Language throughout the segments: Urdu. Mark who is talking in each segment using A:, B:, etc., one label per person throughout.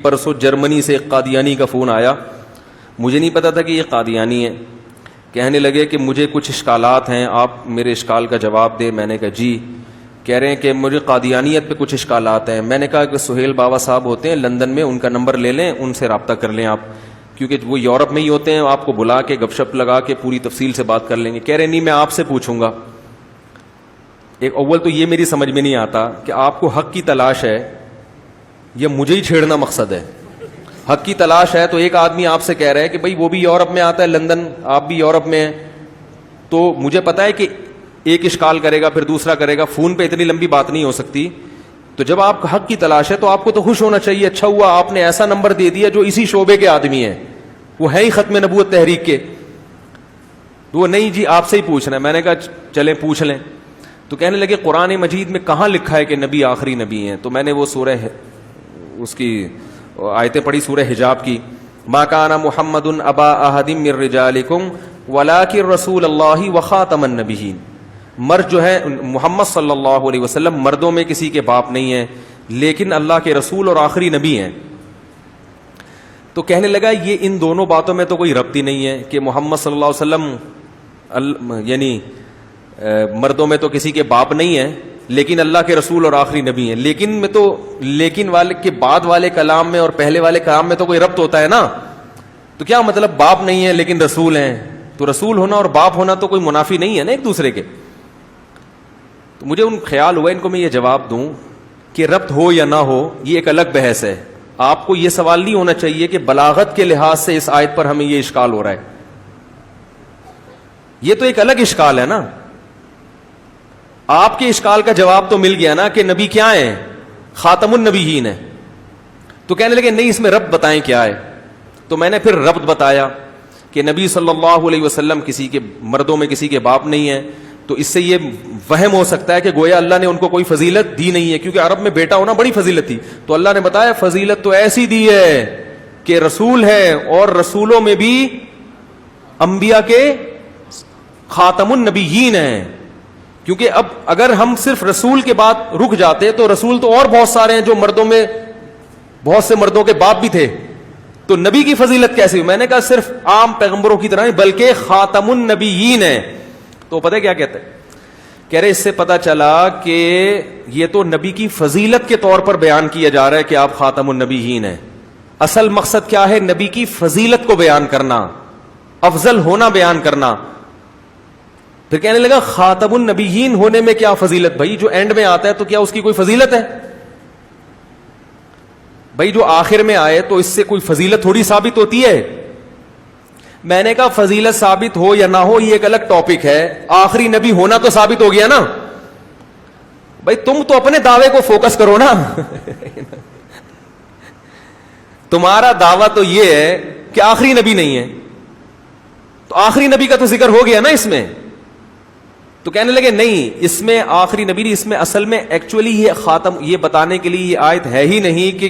A: پرسوں جرمنی سے ایک قادیانی کا فون آیا, مجھے نہیں پتا تھا کہ یہ قادیانی ہے. کہنے لگے کہ مجھے کچھ اشکالات ہیں, آپ میرے اشکال کا جواب دیں. میں نے کہا جی. کہہ رہے ہیں کہ مجھے قادیانیت پہ کچھ اشکالات ہیں. میں نے کہا کہ سہیل بابا صاحب ہوتے ہیں لندن میں, ان کا نمبر لے لیں, ان سے رابطہ کر لیں آپ, کیونکہ وہ یورپ میں ہی ہوتے ہیں, آپ کو بلا کے گپ شپ لگا کے پوری تفصیل سے بات کر لیں گے. کہہ رہے نہیں, میں آپ سے پوچھوں گا. ایک اول تو یہ میری سمجھ میں نہیں آتا کہ آپ کو حق کی تلاش ہے یا مجھے ہی چھیڑنا مقصد ہے. حق کی تلاش ہے تو ایک آدمی آپ سے کہہ رہا ہے کہ بھائی وہ بھی یورپ میں آتا ہے لندن, آپ بھی یورپ میں ہیں, تو مجھے پتا ہے کہ ایک اشکال کرے گا پھر دوسرا کرے گا, فون پہ اتنی لمبی بات نہیں ہو سکتی. تو جب آپ حق کی تلاش ہے تو آپ کو تو خوش ہونا چاہیے, اچھا ہوا آپ نے ایسا نمبر دے دیا جو اسی شعبے کے آدمی ہیں, وہ ہے ہی ختم نبوت تحریک کے. وہ نہیں جی آپ سے ہی پوچھنا ہے. میں نے کہا چلیں پوچھ لیں. تو کہنے لگے قرآن مجید میں کہاں لکھا ہے کہ نبی آخری نبی ہیں؟ تو میں نے وہ سورہ اس کی آیتیں پڑھی, سورہ حجاب کی. ما کان محمد ابا احد من رجالکم ولکن رسول اللہ وخاتم النبیین. مرد جو ہے محمد صلی اللہ علیہ وسلم مردوں میں کسی کے باپ نہیں ہیں, لیکن اللہ کے رسول اور آخری نبی ہیں. تو کہنے لگا یہ ان دونوں باتوں میں تو کوئی ربط ہی نہیں ہے کہ محمد صلی اللہ علیہ وسلم یعنی مردوں میں تو کسی کے باپ نہیں ہیں لیکن اللہ کے رسول اور آخری نبی ہیں. لیکن میں تو لیکن والے کے بعد والے کلام میں اور پہلے والے کلام میں تو کوئی ربط ہوتا ہے نا. تو کیا مطلب باپ نہیں ہے لیکن رسول ہیں؟ تو رسول ہونا اور باپ ہونا تو کوئی منافی نہیں ہے نا ایک دوسرے کے. تو مجھے ان خیال ہوا ان کو میں یہ جواب دوں کہ ربط ہو یا نہ ہو یہ ایک الگ بحث ہے. آپ کو یہ سوال نہیں ہونا چاہیے کہ بلاغت کے لحاظ سے اس آیت پر ہمیں یہ اشکال ہو رہا ہے. یہ تو ایک الگ اشکال ہے نا. آپ کے اشکال کا جواب تو مل گیا نا کہ نبی کیا ہیں؟ خاتم النبیین ہے. تو کہنے لگے نہیں اس میں ربط بتائیں کیا ہے. تو میں نے پھر ربط بتایا کہ نبی صلی اللہ علیہ وسلم کسی کے مردوں میں کسی کے باپ نہیں ہے. تو اس سے یہ وہم ہو سکتا ہے کہ گویا اللہ نے ان کو کوئی فضیلت دی نہیں ہے, کیونکہ عرب میں بیٹا ہونا بڑی فضیلت تھی. تو اللہ نے بتایا فضیلت تو ایسی دی ہے کہ رسول ہے اور رسولوں میں بھی انبیاء کے خاتم النبیین ہیں. کیونکہ اب اگر ہم صرف رسول کے بعد رک جاتے تو رسول تو اور بہت سارے ہیں جو مردوں میں بہت سے مردوں کے باپ بھی تھے, تو نبی کی فضیلت کیسے ہوئی؟ میں نے کہا صرف عام پیغمبروں کی طرح نہیں بلکہ خاتم النبیین ہیں. تو پتہ کیا کہتے ہیں؟ کہہ رہے اس سے پتہ چلا کہ یہ تو نبی کی فضیلت کے طور پر بیان کیا جا رہا ہے کہ آپ خاتم النبیین ہیں. اصل مقصد کیا ہے؟ نبی کی فضیلت کو بیان کرنا, افضل ہونا بیان کرنا. پھر کہنے لگا خاتم النبیین ہونے میں کیا فضیلت؟ بھائی جو اینڈ میں آتا ہے تو کیا اس کی کوئی فضیلت ہے؟ بھائی جو آخر میں آئے تو اس سے کوئی فضیلت تھوڑی ثابت ہوتی ہے. میں نے کہا فضیلت ثابت ہو یا نہ ہو یہ ایک الگ ٹاپک ہے, آخری نبی ہونا تو ثابت ہو گیا نا. بھائی تم تو اپنے دعوے کو فوکس کرو نا. تمہارا دعویٰ تو یہ ہے کہ آخری نبی نہیں ہے, تو آخری نبی کا تو ذکر ہو گیا نا اس میں. تو کہنے لگے نہیں اس میں آخری نبی نہیں, اس میں اصل میں ایکچولی یہ خاتم یہ بتانے کے لیے یہ آیت ہے ہی نہیں کہ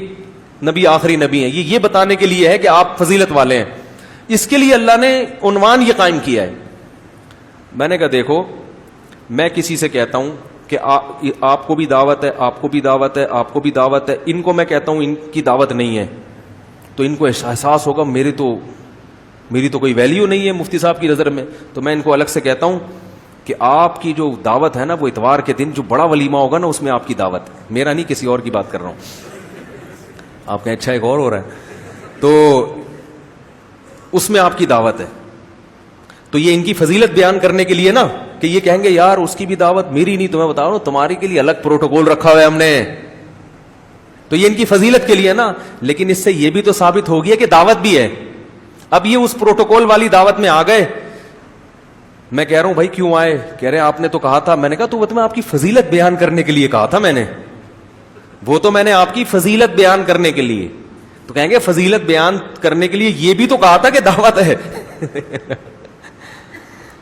A: نبی آخری نبی ہیں, یہ بتانے کے لیے ہے کہ آپ فضیلت والے ہیں. اس کے لیے اللہ نے عنوان یہ قائم کیا ہے. میں نے کہا دیکھو میں کسی سے کہتا ہوں کہ آپ کو بھی دعوت ہے, آپ کو بھی دعوت ہے, آپ کو بھی دعوت ہے, ان کو میں کہتا ہوں ان کی دعوت نہیں ہے, تو ان کو احساس ہوگا میری تو کوئی ویلیو نہیں ہے مفتی صاحب کی نظر میں. تو میں ان کو الگ سے کہتا ہوں کہ آپ کی جو دعوت ہے نا وہ اتوار کے دن جو بڑا ولیمہ ہوگا نا اس میں آپ کی دعوت ہے, میرا نہیں کسی اور کی بات کر رہا ہوں. آپ کہیں اچھا ایک اور ہو رہا ہے, تو اس میں آپ کی دعوت ہے. تو یہ ان کی فضیلت بیان کرنے کے لیے نا کہ یہ کہیں گے یار اس کی بھی دعوت میری نہیں, تو میں بتا رہا ہوں تمہاری کے لیے الگ پروٹوکول رکھا ہوا ہے ہم نے, تو یہ ان کی فضیلت کے لیے نا. لیکن اس سے یہ بھی تو ثابت ہو گیا کہ دعوت بھی ہے. اب یہ اس پروٹوکول والی دعوت میں آ گئے. میں کہہ رہا ہوں بھائی کیوں آئے؟ کہہ رہے ہیں آپ نے تو کہا تھا. میں نے کہا تو وہ تو میں آپ کی فضیلت بیان کرنے کے لیے کہا تھا میں نے, وہ تو میں نے آپ کی فضیلت بیان کرنے کے لیے. تو کہیں گے فضیلت بیان کرنے کے لیے یہ بھی تو کہا تھا کہ دعوت ہے.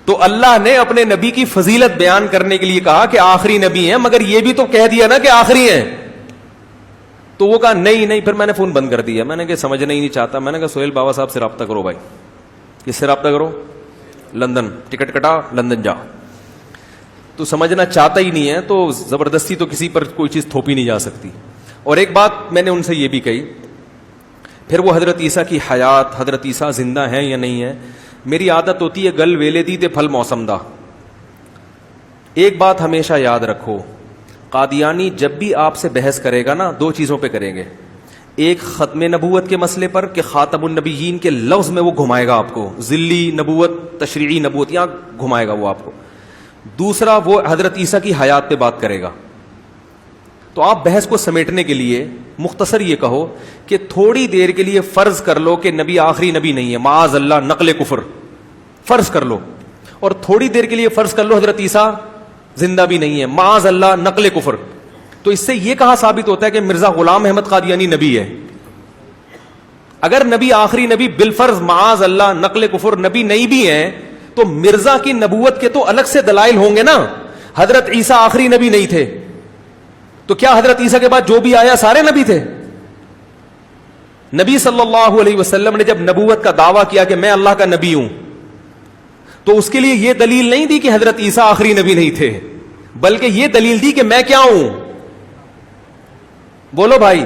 A: تو اللہ نے اپنے نبی کی فضیلت بیان کرنے کے لیے کہا کہ آخری نبی ہیں, مگر یہ بھی تو کہہ دیا نا کہ آخری ہیں. تو وہ کہا نہیں. پھر میں نے فون بند کر دیا. میں نے کہا سمجھنا ہی نہیں چاہتا. میں نے کہا سہیل بابا صاحب سے رابطہ کرو بھائی. کس سے رابطہ کرو؟ لندن. ٹکٹ کٹا لندن جا. تو سمجھنا چاہتا ہی نہیں ہے تو زبردستی تو کسی پر کوئی چیز تھوپی نہیں جا سکتی. اور ایک بات میں نے ان سے یہ بھی کہی پھر وہ حضرت عیسیٰ کی حیات، حضرت عیسیٰ زندہ ہیں یا نہیں ہیں. میری عادت ہوتی ہے گل ویلے دی تے پھل موسم دا. ایک بات ہمیشہ یاد رکھو، قادیانی جب بھی آپ سے بحث کرے گا نا، دو چیزوں پہ کریں گے. ایک ختم نبوت کے مسئلے پر کہ خاتم النبیین کے لفظ میں وہ گھمائے گا آپ کو، ذلی نبوت، تشریعی نبوت، یہاں گھمائے گا وہ آپ کو. دوسرا وہ حضرت عیسیٰ کی حیات پہ بات کرے گا. تو آپ بحث کو سمیٹنے کے لیے مختصر یہ کہو کہ تھوڑی دیر کے لیے فرض کر لو کہ نبی آخری نبی نہیں ہے، معاذ اللہ نقل کفر فرض کر لو، اور تھوڑی دیر کے لیے فرض کر لو حضرت عیسیٰ زندہ بھی نہیں ہے، معاذ اللہ نقل کفر. تو اس سے یہ کہاں ثابت ہوتا ہے کہ مرزا غلام احمد قادیانی نبی ہے؟ اگر نبی آخری نبی بالفرض معاذ اللہ نقل کفر نبی نہیں بھی ہیں تو مرزا کی نبوت کے تو الگ سے دلائل ہوں گے نا. حضرت عیسیٰ آخری نبی نہیں تھے تو کیا حضرت عیسیٰ کے بعد جو بھی آیا سارے نبی تھے؟ نبی صلی اللہ علیہ وسلم نے جب نبوت کا دعویٰ کیا کہ میں اللہ کا نبی ہوں تو اس کے لیے یہ دلیل نہیں دی کہ حضرت عیسیٰ آخری نبی نہیں تھے، بلکہ یہ دلیل دی کہ میں کیا ہوں. بولو بھائی،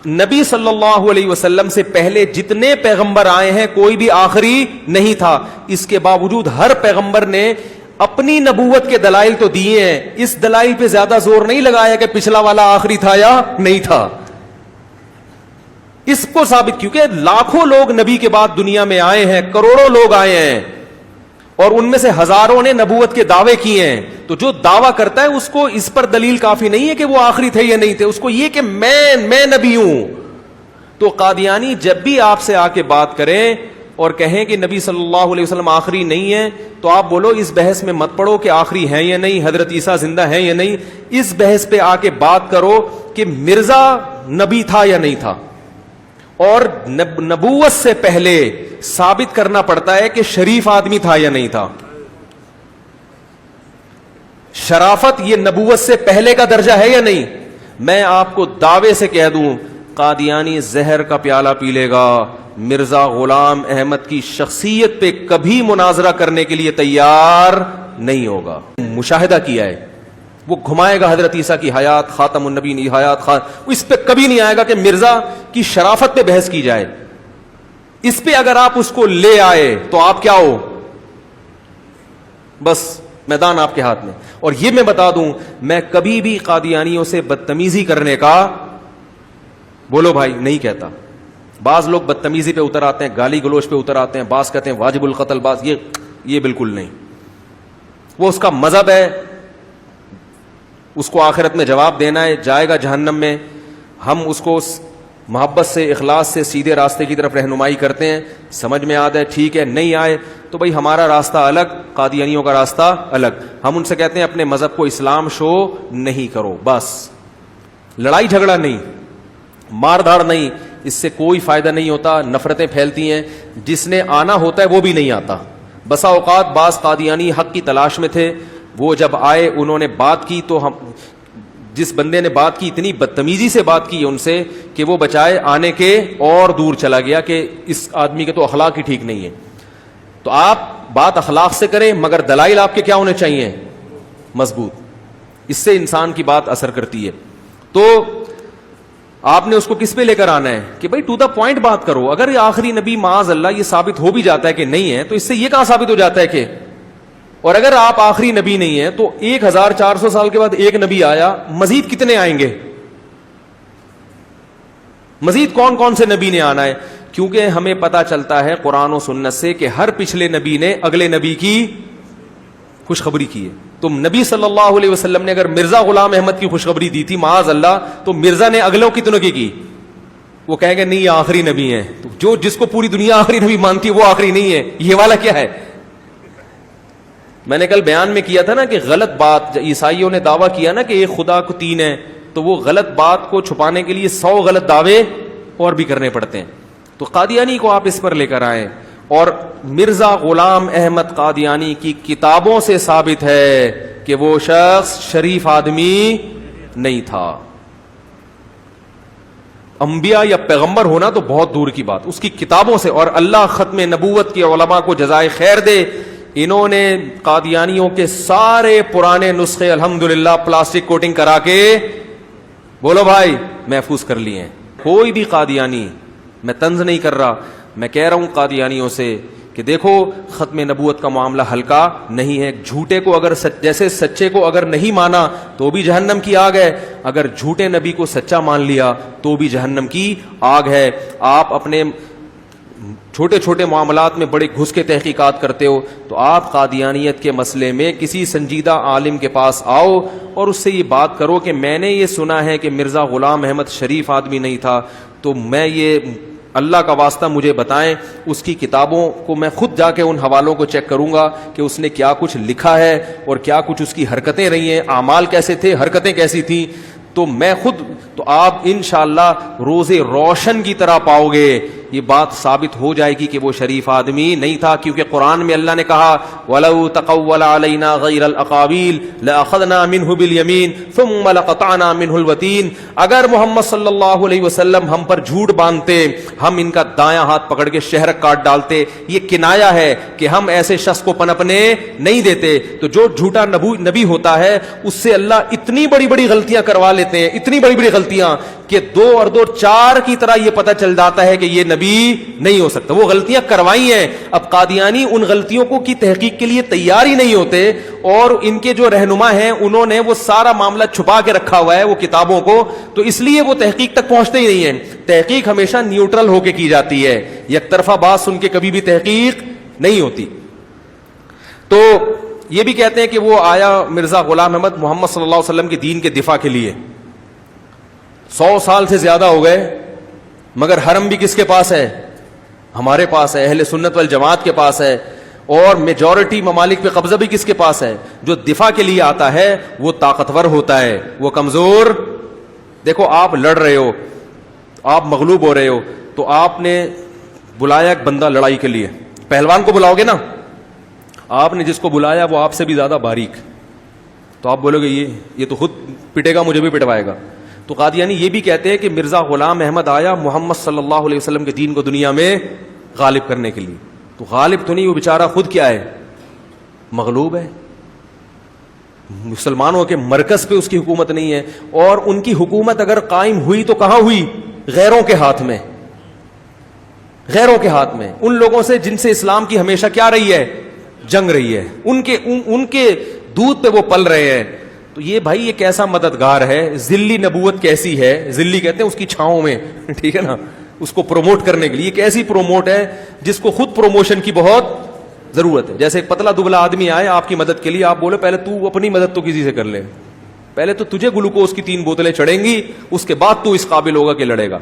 A: نبی صلی اللہ علیہ وسلم سے پہلے جتنے پیغمبر آئے ہیں کوئی بھی آخری نہیں تھا. اس کے باوجود ہر پیغمبر نے اپنی نبوت کے دلائل تو دیے ہیں، اس دلائل پہ زیادہ زور نہیں لگایا کہ پچھلا والا آخری تھا یا نہیں تھا. اس کو ثابت، کیونکہ لاکھوں لوگ نبی کے بعد دنیا میں آئے ہیں، کروڑوں لوگ آئے ہیں، اور ان میں سے ہزاروں نے نبوت کے دعوے کیے ہیں. تو جو دعویٰ کرتا ہے اس کو اس پر دلیل کافی نہیں ہے کہ وہ آخری تھے یا نہیں تھے، اس کو یہ کہ میں نبی ہوں. تو قادیانی جب بھی آپ سے آ کے بات کریں اور کہیں کہ نبی صلی اللہ علیہ وسلم آخری نہیں ہے تو آپ بولو اس بحث میں مت پڑو کہ آخری ہیں یا نہیں، حضرت عیسیٰ زندہ ہیں یا نہیں. اس بحث پہ آ کے بات کرو کہ مرزا نبی تھا یا نہیں تھا. اور نبوت سے پہلے ثابت کرنا پڑتا ہے کہ شریف آدمی تھا یا نہیں تھا. شرافت یہ نبوت سے پہلے کا درجہ ہے یا نہیں؟ میں آپ کو دعوے سے کہہ دوں قادیانی زہر کا پیالہ پی لے گا، مرزا غلام احمد کی شخصیت پہ کبھی مناظرہ کرنے کے لیے تیار نہیں ہوگا. مشاہدہ کیا ہے، وہ گھمائے گا حضرت عیسیٰ کی حیات، خاتم النبی حیات، اس پہ کبھی نہیں آئے گا کہ مرزا کی شرافت پہ بحث کی جائے. اس پہ اگر آپ اس کو لے آئے تو آپ کیا ہو؟ بس میدان آپ کے ہاتھ میں. اور یہ میں بتا دوں، میں کبھی بھی قادیانیوں سے بدتمیزی کرنے کا بولو بھائی نہیں کہتا. بعض لوگ بدتمیزی پہ اتر آتے ہیں، گالی گلوچ پہ اتر آتے ہیں، بعض کہتے ہیں واجب القتل، بعض یہ بالکل نہیں. وہ اس کا مذہب ہے، اس کو آخرت میں جواب دینا ہے، جائے گا جہنم میں. ہم اس کو محبت سے، اخلاص سے سیدھے راستے کی طرف رہنمائی کرتے ہیں. سمجھ میں آتا ہے ٹھیک ہے، نہیں آئے تو بھائی ہمارا راستہ الگ، قادیانیوں کا راستہ الگ. ہم ان سے کہتے ہیں اپنے مذہب کو اسلام شو نہیں کرو، بس لڑائی جھگڑا نہیں، مار دھاڑ نہیں، اس سے کوئی فائدہ نہیں ہوتا، نفرتیں پھیلتی ہیں. جس نے آنا ہوتا ہے وہ بھی نہیں آتا. بسا اوقات بعض قادیانی حق کی تلاش میں تھے، وہ جب آئے انہوں نے بات کی تو ہم جس بندے نے بات کی اتنی بدتمیزی سے بات کی ان سے کہ وہ بچائے آنے کے اور دور چلا گیا کہ اس آدمی کے تو اخلاق ہی ٹھیک نہیں ہے. تو آپ بات اخلاق سے کریں مگر دلائل آپ کے کیا ہونے چاہیے؟ مضبوط. اس سے انسان کی بات اثر کرتی ہے. تو آپ نے اس کو کس پہ لے کر آنا ہے کہ بھائی ٹو دا پوائنٹ بات کرو. اگر یہ آخری نبی معاذ اللہ یہ ثابت ہو بھی جاتا ہے کہ نہیں ہے تو اس سے یہ کہاں ثابت ہو جاتا ہے کہ، اور اگر آپ آخری نبی نہیں ہیں تو 1400 سال کے بعد ایک نبی آیا، مزید کتنے آئیں گے؟ مزید کون کون سے نبی نے آنا ہے؟ کیونکہ ہمیں پتا چلتا ہے قرآن و سنت سے کہ ہر پچھلے نبی نے اگلے نبی کی خوشخبری کی ہے. تو نبی صلی اللہ علیہ وسلم نے اگر مرزا غلام احمد کی خوشخبری دی تھی معاذ اللہ، تو مرزا نے اگلوں کتنوں کی؟ وہ کہیں گے نہیں یہ آخری نبی ہیں. تو جو جس کو پوری دنیا آخری نبی مانتی ہے وہ آخری نہیں ہے. یہ والا کیا ہے؟ میں نے کل بیان میں کیا تھا نا کہ غلط بات، عیسائیوں نے دعویٰ کیا نا کہ ایک خدا کو تین ہے، تو وہ غلط بات کو چھپانے کے لیے 100 غلط دعوے اور بھی کرنے پڑتے ہیں. تو قادیانی کو آپ اس پر لے کر آئیں. اور مرزا غلام احمد قادیانی کی کتابوں سے ثابت ہے کہ وہ شخص شریف آدمی نہیں تھا. انبیاء یا پیغمبر ہونا تو بہت دور کی بات، اس کی کتابوں سے. اور اللہ ختم نبوت کے علماء کو جزائے خیر دے، انہوں نے قادیانیوں کے سارے پرانے نسخے الحمدللہ پلاسٹک کوٹنگ کرا کے بولو بھائی محفوظ کر لیے ہیں. کوئی بھی قادیانی، میں طنز نہیں کر رہا، میں کہہ رہا ہوں قادیانیوں سے کہ دیکھو ختم نبوت کا معاملہ ہلکا نہیں ہے. جھوٹے کو اگر جیسے سچے کو اگر نہیں مانا تو بھی جہنم کی آگ ہے، اگر جھوٹے نبی کو سچا مان لیا تو بھی جہنم کی آگ ہے. آپ اپنے چھوٹے چھوٹے معاملات میں بڑے گھس کے تحقیقات کرتے ہو، تو آپ قادیانیت کے مسئلے میں کسی سنجیدہ عالم کے پاس آؤ اور اس سے یہ بات کرو کہ میں نے یہ سنا ہے کہ مرزا غلام احمد شریف آدمی نہیں تھا، تو میں یہ اللہ کا واسطہ مجھے بتائیں، اس کی کتابوں کو میں خود جا کے ان حوالوں کو چیک کروں گا کہ اس نے کیا کچھ لکھا ہے اور کیا کچھ اس کی حرکتیں رہی ہیں، اعمال کیسے تھے، حرکتیں کیسی تھیں، تو میں خود، تو آپ انشاءاللہ روز روشن کی طرح پاؤ گے یہ بات ثابت ہو جائے گی کہ وہ شریف آدمی نہیں تھا. کیونکہ قرآن میں اللہ نے کہا وَلَوْ تَقَوَّلَ عَلَيْنَا غَيْرَ الْأَقَاوِيلِ لَأَخَذْنَا مِنْهُ بِالْيَمِينِ ثُمَّ لَقَطَعْنَا مِنْهُ الْوَتِينَ. اگر محمد صلی اللہ علیہ وسلم ہم پر جھوٹ باندھتے ہم ان کا دایاں ہاتھ پکڑ کے شہرک کاٹ ڈالتے. یہ کنایا ہے کہ ہم ایسے شخص کو پنپنے نہیں دیتے. تو جو جھوٹا نبی ہوتا ہے اس سے اللہ اتنی بڑی بڑی غلطیاں کروا لیتے ہیں، اتنی بڑی بڑی غلطیاں کہ 2 اور 2 4 کی طرح یہ پتہ چل جاتا ہے کہ یہ نبی نہیں ہو سکتا. وہ غلطیاں کروائی ہیں. اب قادیانی ان غلطیوں کو کی تحقیق کے لیے تیار ہی نہیں ہوتے، اور ان کے جو رہنما ہیں انہوں نے وہ سارا معاملہ چھپا کے رکھا ہوا ہے وہ کتابوں کو، تو اس لیے وہ تحقیق تک پہنچتے ہی نہیں ہیں. تحقیق ہمیشہ نیوٹرل ہو کے کی جاتی ہے، یک طرفہ بات سن کے کبھی بھی تحقیق نہیں ہوتی. تو یہ بھی کہتے ہیں کہ وہ آیا مرزا غلام احمد محمد صلی اللہ علیہ وسلم کے دین کے دفاع کے لیے. 100 سال سے زیادہ ہو گئے، مگر حرم بھی کس کے پاس ہے؟ ہمارے پاس ہے، اہل سنت والجماعت کے پاس ہے. اور میجورٹی ممالک پہ قبضہ بھی کس کے پاس ہے؟ جو دفاع کے لیے آتا ہے وہ طاقتور ہوتا ہے، وہ کمزور. دیکھو آپ لڑ رہے ہو، آپ مغلوب ہو رہے ہو، تو آپ نے بلایا ایک بندہ لڑائی کے لیے، پہلوان کو بلاؤ گے نا، آپ نے جس کو بلایا وہ آپ سے بھی زیادہ باریک، تو آپ بولو گے یہ تو خود پٹے گا، مجھے بھی پٹوائے گا. تو قادیانی یہ بھی کہتے ہیں کہ مرزا غلام احمد آیا محمد صلی اللہ علیہ وسلم کے دین کو دنیا میں غالب کرنے کے لیے. تو غالب تو نہیں، وہ بیچارہ خود کیا ہے؟ مغلوب ہے. مسلمانوں کے مرکز پہ اس کی حکومت نہیں ہے، اور ان کی حکومت اگر قائم ہوئی تو کہاں ہوئی؟ غیروں کے ہاتھ میں، غیروں کے ہاتھ میں، ان لوگوں سے جن سے اسلام کی ہمیشہ کیا رہی ہے؟ جنگ رہی ہے. ان کے دودھ پہ وہ پل رہے ہیں. تو یہ بھائی یہ کیسا مددگار ہے؟ ذلی نبوت کیسی ہے؟ ذلی کہتے ہیں اس کی چھاؤں میں، ٹھیک ہے نا، اس کو پروموٹ کرنے کے لیے. کیسی پروموٹ ہے جس کو خود پروموشن کی بہت ضرورت ہے. جیسے ایک پتلا دبلا آدمی آئے آپ کی مدد کے لیے، آپ بولے پہلے تو اپنی مدد تو کسی سے کر لے، پہلے تو تجھے گلوکوز کی 3 بوتلیں چڑھیں گی، اس کے بعد تو اس قابل ہوگا کہ لڑے گا.